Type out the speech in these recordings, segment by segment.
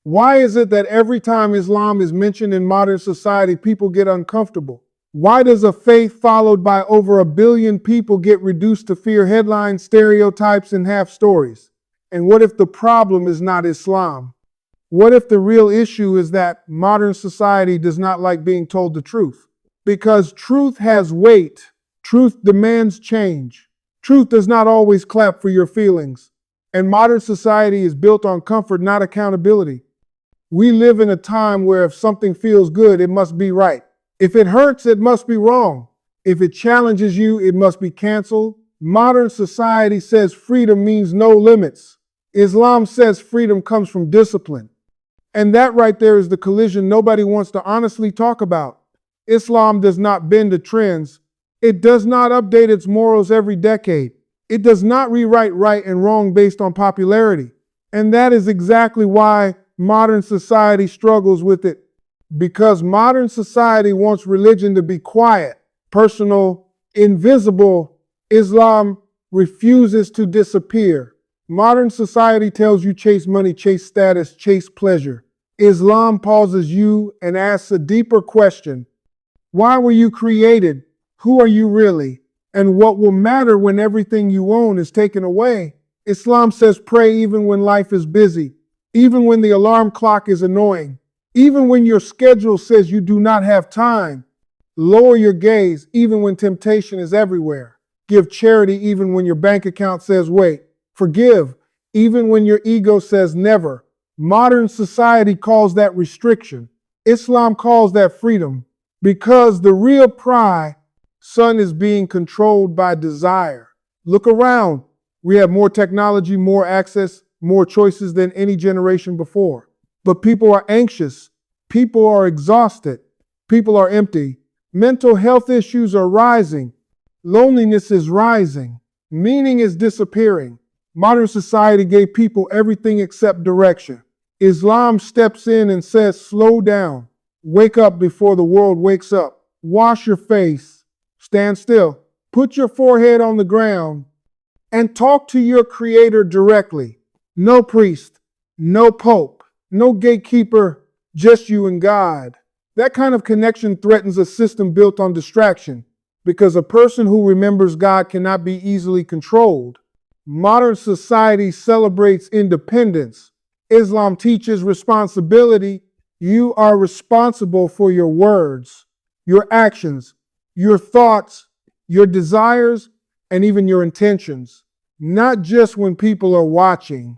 Why is it that every time Islam is mentioned in modern society, people get uncomfortable? Why does a faith followed by over 1 billion people get reduced to fear headlines, stereotypes, and half stories? And what if the problem is not Islam? What if the real issue is that modern society does not like being told the truth? Because truth has weight. Truth demands change. Truth does not always clap for your feelings. And modern society is built on comfort, not accountability. We live in a time where if something feels good, it must be right. If it hurts, it must be wrong. If it challenges you, it must be canceled. Modern society says freedom means no limits. Islam says freedom comes from discipline. And that right there is the collision nobody wants to honestly talk about. Islam does not bend to trends. It does not update its morals every decade. It does not rewrite right and wrong based on popularity. And that is exactly why modern society struggles with it. Because modern society wants religion to be quiet, personal, invisible. Islam refuses to disappear. Modern society tells you chase money, chase status, chase pleasure. Islam pauses you and asks a deeper question. Why were you created? Who are you really? And what will matter when everything you own is taken away? Islam says pray even when life is busy, even when the alarm clock is annoying, even when your schedule says you do not have time. Lower your gaze even when temptation is everywhere. Give charity even when your bank account says wait. Forgive even when your ego says never. Modern society calls that restriction. Islam calls that freedom. Because the real pride, son, is being controlled by desire. Look around. We have more technology, more access, more choices than any generation before. But people are anxious. People are exhausted. People are empty. Mental health issues are rising. Loneliness is rising. Meaning is disappearing. Modern society gave people everything except direction. Islam steps in and says, slow down. Wake up before the world wakes up. Wash your face. Stand still. Put your forehead on the ground and talk to your Creator directly. No priest, no pope, no gatekeeper, just you and God. That kind of connection threatens a system built on distraction, because a person who remembers God cannot be easily controlled. Modern society celebrates independence. Islam teaches responsibility. You are responsible for your words, your actions, your thoughts, your desires, and even your intentions. Not just when people are watching,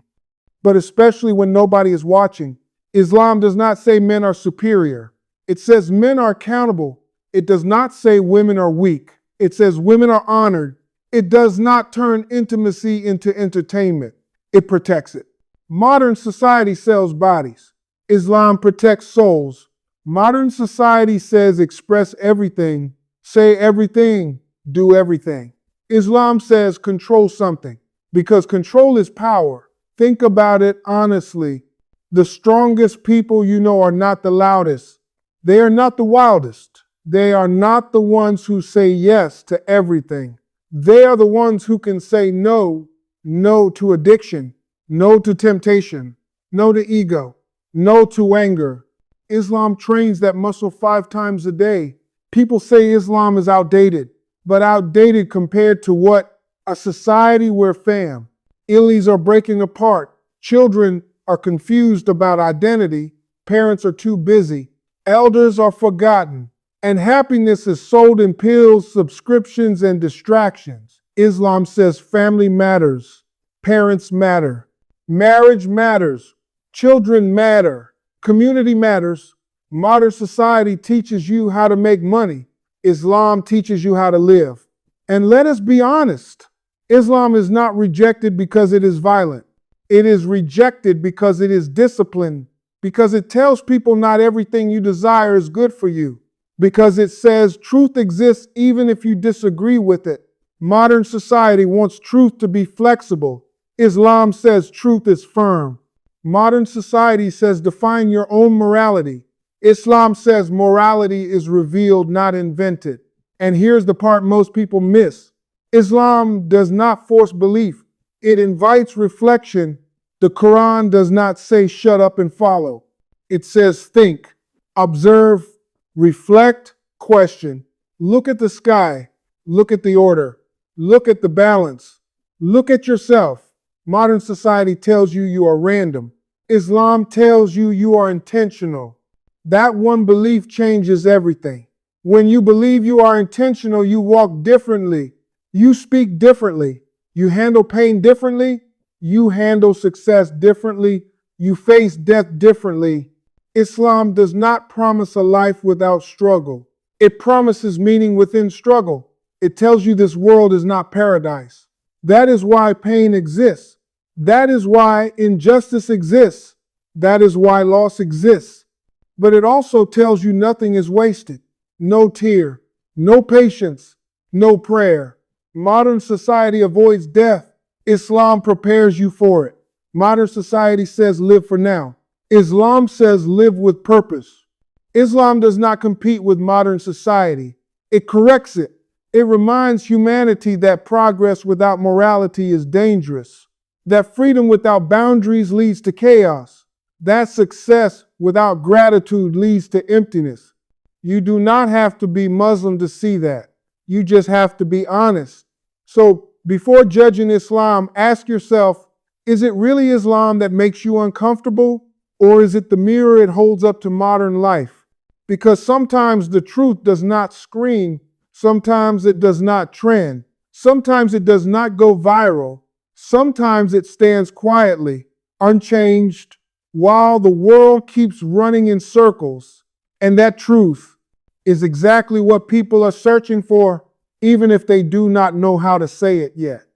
but especially when nobody is watching. Islam does not say men are superior. It says men are accountable. It does not say women are weak. It says women are honored. It does not turn intimacy into entertainment. It protects it. Modern society sells bodies. Islam protects souls. Modern society says express everything, say everything, do everything. Islam says control something, because control is power. Think about it honestly. The strongest people you know are not the loudest. They are not the wildest. They are not the ones who say yes to everything. They are the ones who can say no, no to addiction, no to temptation, no to ego, no to anger. Islam trains that muscle 5 times a day. People say Islam is outdated, but outdated compared to what? A society where families are breaking apart, children are confused about identity, parents are too busy, elders are forgotten, and happiness is sold in pills, subscriptions, and distractions. Islam says family matters, parents matter, marriage matters, children matter, community matters. Modern society teaches you how to make money. Islam teaches you how to live. And let us be honest, Islam is not rejected because it is violent. It is rejected because it is disciplined, because it tells people not everything you desire is good for you, because it says truth exists even if you disagree with it. Modern society wants truth to be flexible. Islam says truth is firm. Modern society says define your own morality. Islam says morality is revealed, not invented. And here's the part most people miss. Islam does not force belief. It invites reflection. The Quran does not say shut up and follow. It says think, observe, reflect, question. Look at the sky. Look at the order. Look at the balance. Look at yourself. Modern society tells you you are random. Islam tells you you are intentional. That one belief changes everything. When you believe you are intentional, you walk differently. You speak differently. You handle pain differently. You handle success differently. You face death differently. Islam does not promise a life without struggle. It promises meaning within struggle. It tells you this world is not paradise. That is why pain exists. That is why injustice exists. That is why loss exists. But it also tells you nothing is wasted. No tear, no patience, no prayer. Modern society avoids death. Islam prepares you for it. Modern society says live for now. Islam says live with purpose. Islam does not compete with modern society. It corrects it. It reminds humanity that progress without morality is dangerous, that freedom without boundaries leads to chaos, that success without gratitude leads to emptiness. You do not have to be Muslim to see that. You just have to be honest. So before judging Islam, ask yourself, is it really Islam that makes you uncomfortable, or is it the mirror it holds up to modern life? Because sometimes the truth does not scream. Sometimes it does not trend. Sometimes it does not go viral. Sometimes it stands quietly, unchanged, while the world keeps running in circles. And that truth is exactly what people are searching for, even if they do not know how to say it yet.